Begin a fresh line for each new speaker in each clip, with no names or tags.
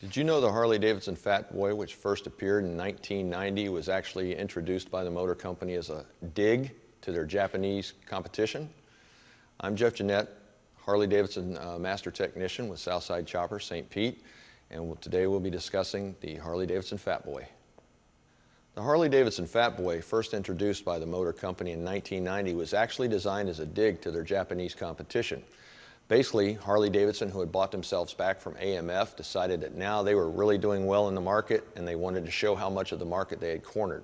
Did you know the Harley Davidson Fat Boy, which first appeared in 1990, was actually introduced by the motor company as a dig to their Japanese competition? I'm Jeff Jeanette, Harley Davidson Master Technician with Southside Chopper, St. Pete, and today we'll be discussing the Harley Davidson Fat Boy. The Harley Davidson Fat Boy, first introduced by the motor company in 1990, was actually designed as a dig to their Japanese competition. Basically, Harley Davidson, who had bought themselves back from AMF, decided that now they were really doing well in the market and they wanted to show how much of the market they had cornered.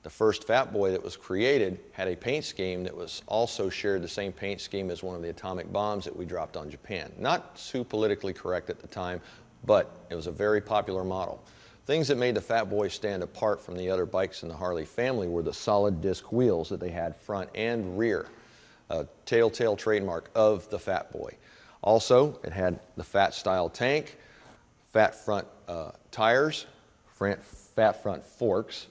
The first Fat Boy that was created had a paint scheme that was also shared the same paint scheme as one of the atomic bombs that we dropped on Japan. Not too politically correct at the time, but it was a very popular model. Things that made the Fat Boy stand apart from the other bikes in the Harley family were the solid disc wheels that they had front and rear, a telltale trademark of the Fat Boy. Also, it had the fat style tank, fat front tires, fat front forks,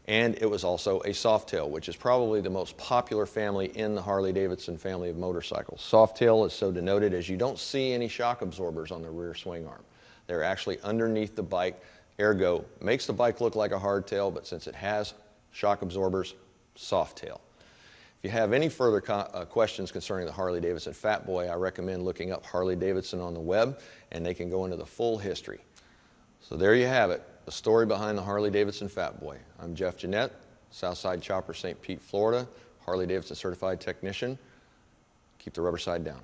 and it was also a Softail, which is probably the most popular family in the Harley Davidson family of motorcycles. Softail is so denoted as you don't see any shock absorbers on the rear swing arm. They're actually underneath the bike, ergo makes the bike look like a hardtail, but since it has shock absorbers, Softail. If you have any further questions concerning the Harley Davidson Fat Boy, I recommend looking up Harley Davidson on the web, and they can go into the full history. So there you have it, the story behind the Harley Davidson Fat Boy. I'm Jeff Jeanette, Southside Chopper, St. Pete, Florida, Harley Davidson Certified Technician. Keep the rubber side down.